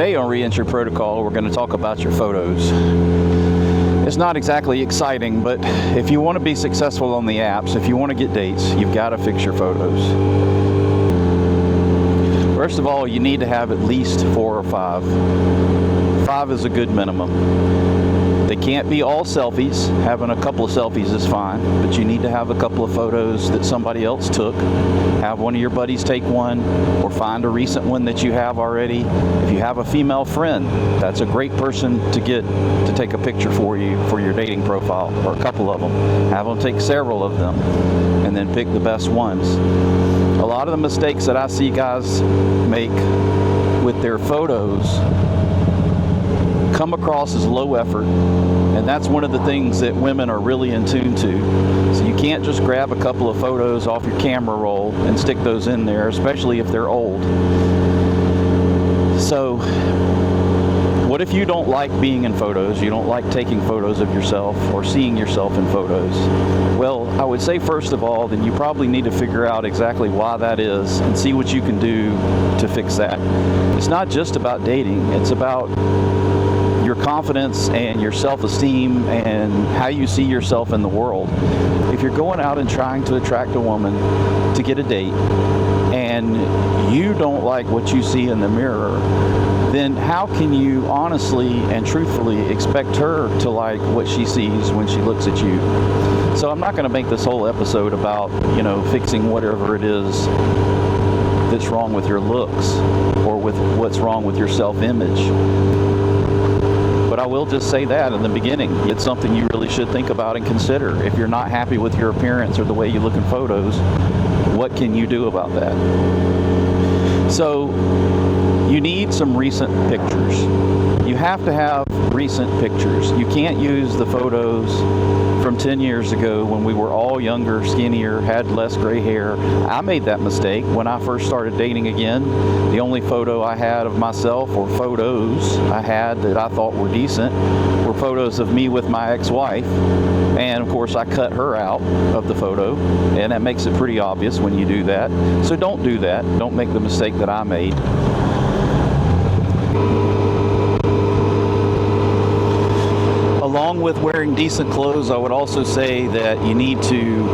Today on Reentry Protocol, we're going to talk about your photos. It's not exactly exciting, but if you want to be successful on the apps, if you want to get dates, you've got to fix your photos. First of all, you need to have at least 4 or 5. 5 is a good minimum. They can't be all selfies. Having a couple of selfies is fine, but you need to have a couple of photos that somebody else took. Have one of your buddies take one, or find a recent one that you have already. If you have a female friend, that's a great person to get to take a picture for you for your dating profile, or a couple of them. Have them take several of them, and then pick the best ones. A lot of the mistakes that I see guys make with their photos come across as low effort, and that's one of the things that women are really in tune to. So you can't just grab a couple of photos off your camera roll and stick those in there, especially if they're old. So what if you don't like being in photos, you don't like taking photos of yourself or seeing yourself in photos? Well, I would say first of all, then you probably need to figure out exactly why that is and see what you can do to fix that. It's not just about dating, it's about your confidence and your self-esteem and how you see yourself in the world. If you're going out and trying to attract a woman to get a date and you don't like what you see in the mirror, then how can you honestly and truthfully expect her to like what she sees when she looks at you? So I'm not going to make this whole episode about, fixing whatever it is that's wrong with your looks or with what's wrong with your self-image. But I will just say that in the beginning, it's something you really should think about and consider. If you're not happy with your appearance or the way you look in photos, what can you do about that? So you need some recent pictures. You have to have recent pictures. You can't use the photos from 10 years ago when we were all younger, skinnier, had less gray hair. I made that mistake when I first started dating again. The only photo I had of myself, or photos I had that I thought were decent, were photos of me with my ex-wife. And of course I cut her out of the photo, and that makes it pretty obvious when you do that. So don't do that. Don't make the mistake that I made. Along with wearing decent clothes, I would also say that you need to,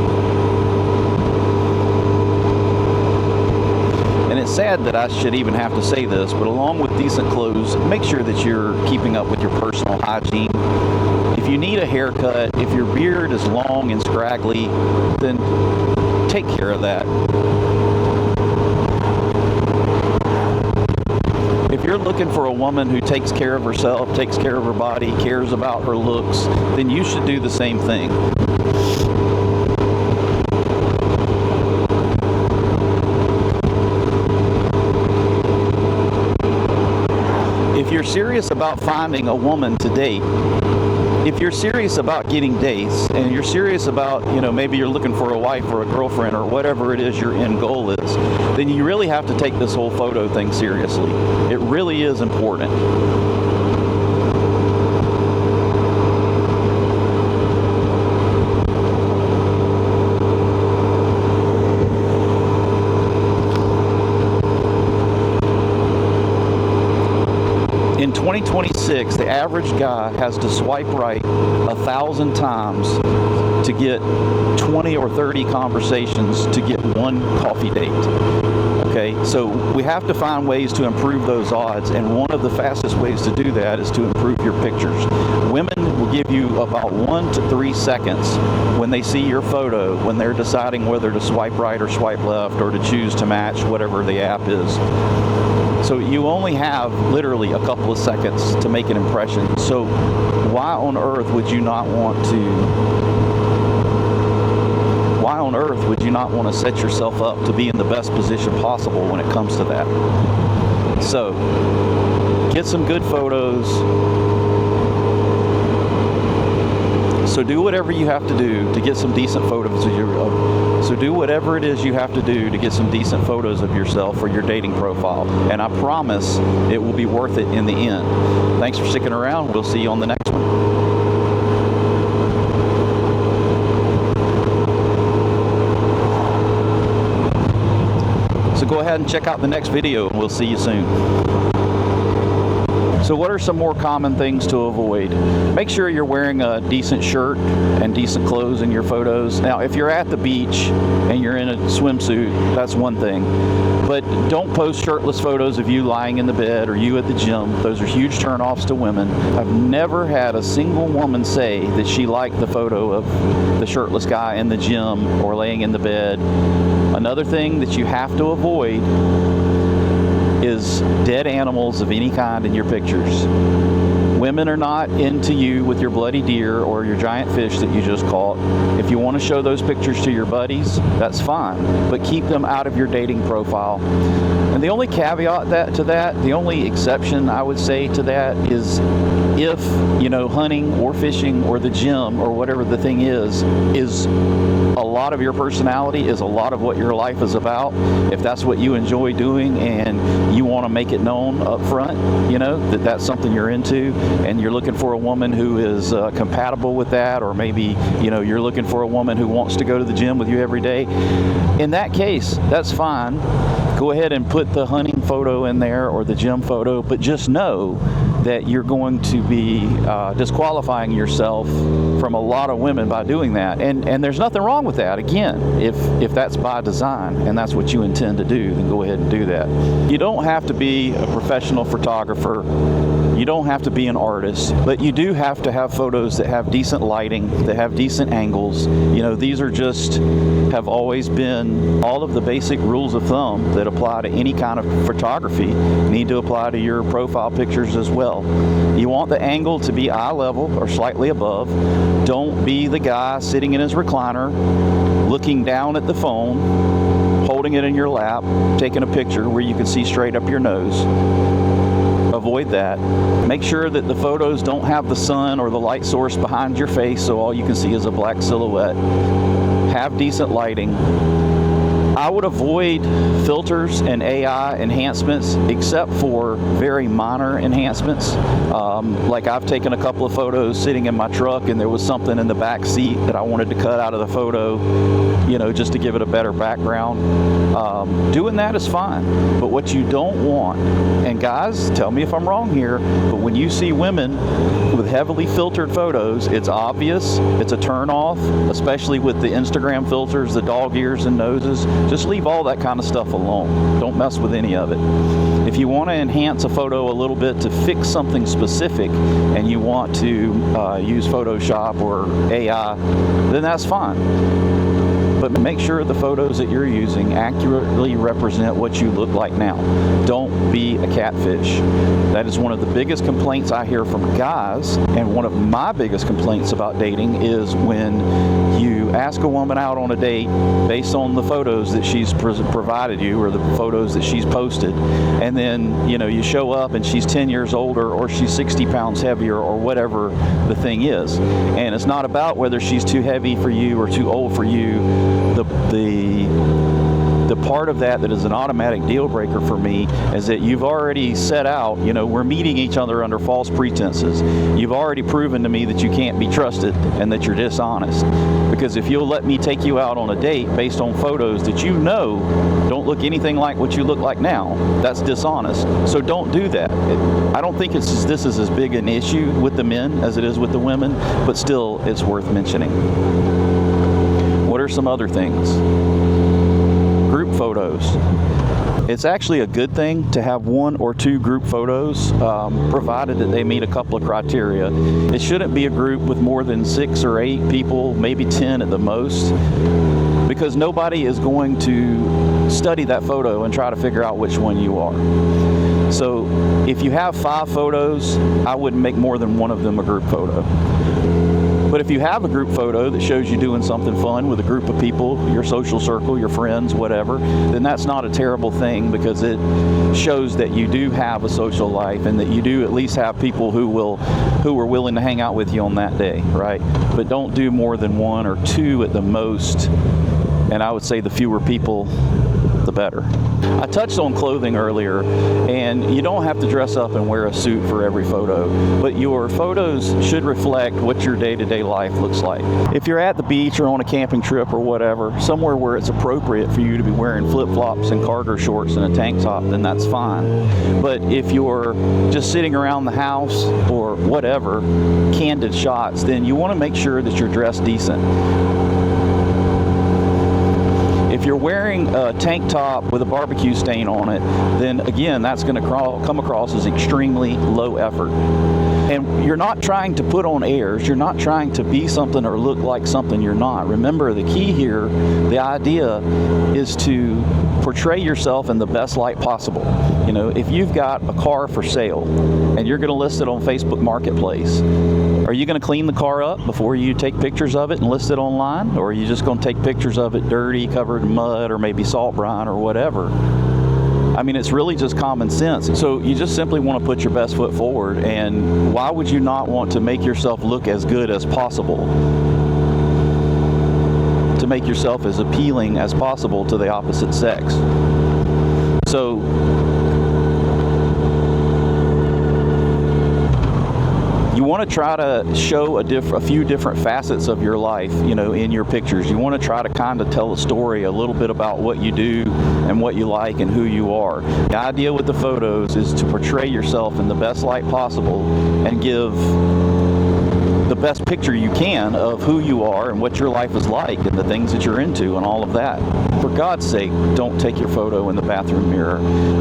and it's sad that I should even have to say this, but along with decent clothes, make sure that you're keeping up with your personal hygiene. If you need a haircut, if your beard is long and scraggly, then take care of that. If you're looking for a woman who takes care of herself, takes care of her body, cares about her looks, then you should do the same thing. If you're serious about finding a woman to date, if you're serious about getting dates, and you're serious about, maybe you're looking for a wife or a girlfriend or whatever it is your end goal is, then you really have to take this whole photo thing seriously. It really is important. In 2026, the average guy has to swipe right 1,000 times to get 20 or 30 conversations to get one coffee date. Okay, so we have to find ways to improve those odds, and one of the fastest ways to do that is to improve your pictures. Women will give you about 1 to 3 seconds when they see your photo, when they're deciding whether to swipe right or swipe left, or to choose to match whatever the app is. So you only have literally a couple of seconds to make an impression. So why on earth would you not want to set yourself up to be in the best position possible when it comes to that? So get some good photos. So do whatever you have to do to get some decent photos of So do whatever it is you have to do to get some decent photos of yourself for your dating profile. And I promise it will be worth it in the end. Thanks for sticking around. We'll see you on the next one. So go ahead and check out the next video, and we'll see you soon. So what are some more common things to avoid? Make sure you're wearing a decent shirt and decent clothes in your photos. Now, if you're at the beach and you're in a swimsuit, that's one thing. But don't post shirtless photos of you lying in the bed or you at the gym. Those are huge turnoffs to women. I've never had a single woman say that she liked the photo of the shirtless guy in the gym or laying in the bed. Another thing that you have to avoid is dead animals of any kind in your pictures. Women are not into you with your bloody deer or your giant fish that you just caught. If you want to show those pictures to your buddies, that's fine, but keep them out of your dating profile. And the only caveat to that, the only exception I would say to that is if, hunting or fishing or the gym or whatever the thing is a lot of your personality, is a lot of what your life is about. If that's what you enjoy doing and you want to make it known up front, that that's something you're into, and you're looking for a woman who is compatible with that, or maybe, you're looking for a woman who wants to go to the gym with you every day, in that case, that's fine. Go ahead and put the hunting photo in there or the gym photo, but just know that you're going to be disqualifying yourself from a lot of women by doing that. And there's nothing wrong with that. Again, if that's by design and that's what you intend to do, then go ahead and do that. You don't have to be a professional photographer. You don't have to be an artist, but you do have to have photos that have decent lighting, that have decent angles. These are have always been all of the basic rules of thumb that apply to any kind of photography need to apply to your profile pictures as well. You want the angle to be eye level or slightly above. Don't be the guy sitting in his recliner, looking down at the phone, holding it in your lap, taking a picture where you can see straight up your nose. Avoid that. Make sure that the photos don't have the sun or the light source behind your face, so all you can see is a black silhouette. Have decent lighting. I would avoid filters and AI enhancements except for very minor enhancements. Like I've taken a couple of photos sitting in my truck and there was something in the back seat that I wanted to cut out of the photo, just to give it a better background. Doing that is fine. But what you don't want, and guys, tell me if I'm wrong here, but when you see women with heavily filtered photos, it's obvious, it's a turn off, especially with the Instagram filters, the dog ears and noses. Just leave all that kind of stuff alone. Don't mess with any of it. If you want to enhance a photo a little bit to fix something specific and you want to use Photoshop or AI, then that's fine. But make sure the photos that you're using accurately represent what you look like now. Don't be a catfish. That is one of the biggest complaints I hear from guys, and one of my biggest complaints about dating is when you ask a woman out on a date based on the photos that she's provided you or the photos that she's posted, and then you show up and she's 10 years older or she's 60 pounds heavier or whatever the thing is. And it's not about whether she's too heavy for you or too old for you. The part of that is an automatic deal breaker for me is that you've already set out, we're meeting each other under false pretenses. You've already proven to me that you can't be trusted and that you're dishonest. Because if you'll let me take you out on a date based on photos that don't look anything like what you look like now, that's dishonest. So don't do that. I don't think this is as big an issue with the men as it is with the women, but still it's worth mentioning. What are some other things? Group photos. It's actually a good thing to have one or two group photos, provided that they meet a couple of criteria. It shouldn't be a group with more than 6 or 8 people, maybe 10 at the most, because nobody is going to study that photo and try to figure out which one you are. So if you have 5 photos, I wouldn't make more than one of them a group photo. But if you have a group photo that shows you doing something fun with a group of people, your social circle, your friends, whatever, then that's not a terrible thing, because it shows that you do have a social life and that you do at least have people who are willing to hang out with you on that day, right? But don't do more than 1 or 2 at the most. And I would say the fewer people, the better. I touched on clothing earlier, and you don't have to dress up and wear a suit for every photo, but your photos should reflect what your day-to-day life looks like. If you're at the beach or on a camping trip or whatever, somewhere where it's appropriate for you to be wearing flip-flops and cargo shorts and a tank top, then that's fine. But if you're just sitting around the house or whatever, candid shots, then you want to make sure that you're dressed decent. If you're wearing a tank top with a barbecue stain on it, then again, that's going to come across as extremely low effort. And you're not trying to put on airs. You're not trying to be something or look like something you're not. Remember, the key here, the idea is to portray yourself in the best light possible. You know, if you've got a car for sale and you're going to list it on Facebook Marketplace, are you going to clean the car up before you take pictures of it and list it online? Or are you just going to take pictures of it dirty, covered in mud, or maybe salt brine or whatever? I mean, it's really just common sense. So you just simply want to put your best foot forward, and why would you not want to make yourself look as good as possible? To make yourself as appealing as possible to the opposite sex. So you want to try to show a few different facets of your life, you know, in your pictures. You want to try to kind of tell a story, a little bit about what you do and what you like and who you are. The idea with the photos is to portray yourself in the best light possible and give the best picture you can of who you are and what your life is like and the things that you're into and all of that. For God's sake, don't take your photo in the bathroom mirror.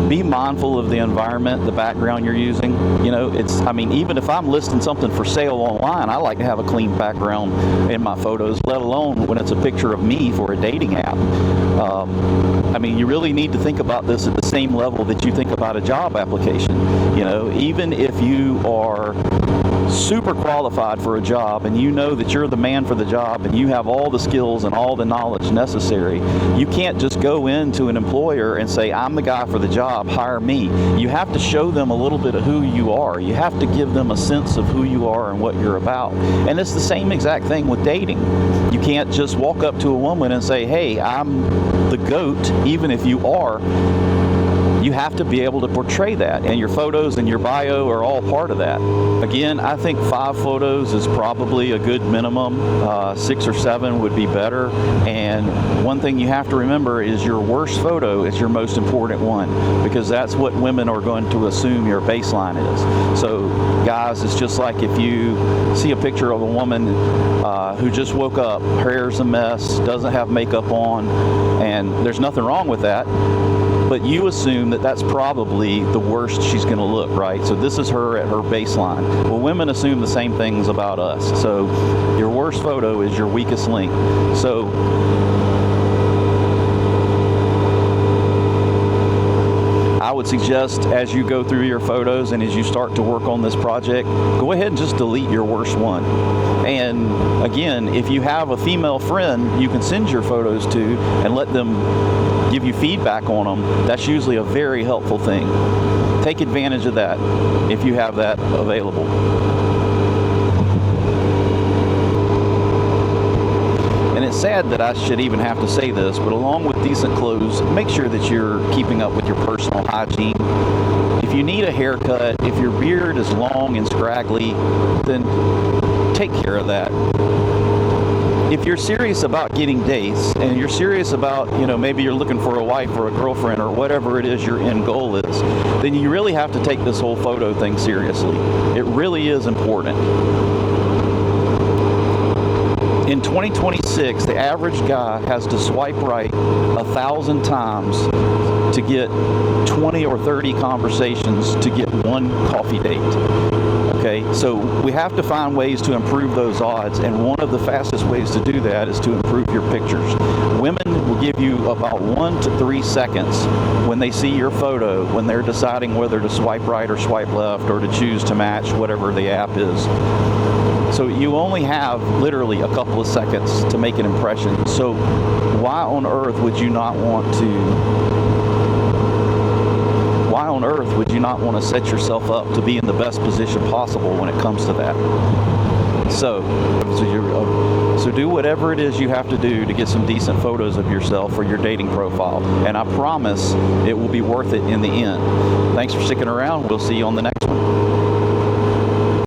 Be mindful of the environment, the background you're using. You know, even if I'm listing something for sale online, I like to have a clean background in my photos, let alone when it's a picture of me for a dating app. You really need to think about this at the same level that you think about a job application. You know, even if you are super qualified for a job and you know that you're the man for the job and you have all the skills and all the knowledge necessary, you can't just go into an employer and say, I'm the guy for the job, hire me. You have to show them a little bit of who you are. You have to give them a sense of who you are and what you're about. And it's the same exact thing with dating. You can't just walk up to a woman and say, hey, I'm the GOAT, even if you are. You have to be able to portray that, and your photos and your bio are all part of that. Again, I think 5 photos is probably a good minimum. 6 or 7 would be better. And one thing you have to remember is your worst photo is your most important one, because that's what women are going to assume your baseline is. So guys, it's just like if you see a picture of a woman who just woke up, her hair's a mess, doesn't have makeup on, and there's nothing wrong with that, but you assume that that's probably the worst she's going to look, right? So this is her at her baseline. Well, women assume the same things about us. So your worst photo is your weakest link. So I would suggest, as you go through your photos and as you start to work on this project, go ahead and just delete your worst one. And again, if you have a female friend you can send your photos to and let them give you feedback on them, that's usually a very helpful thing. Take advantage of that if you have that available. And it's sad that I should even have to say this, but along with decent clothes, make sure that you're keeping up with your personal hygiene. If you need a haircut, if your beard is long and scraggly, then take care of that. If you're serious about getting dates and you're serious about, maybe you're looking for a wife or a girlfriend or whatever it is your end goal is, then you really have to take this whole photo thing seriously. It really is important. In 2026, the average guy has to swipe right 1,000 times to get 20 or 30 conversations to get one coffee date. Okay, so we have to find ways to improve those odds, and one of the fastest ways to do that is to improve your pictures. Women will give you about 1 to 3 seconds when they see your photo, when they're deciding whether to swipe right or swipe left or to choose to match whatever the app is. So you only have literally a couple of seconds to make an impression. So why on earth would you not want to set yourself up to be in the best position possible when it comes to that? So So do whatever it is you have to do to get some decent photos of yourself for your dating profile. And I promise it will be worth it in the end. Thanks for sticking around. We'll see you on the next one.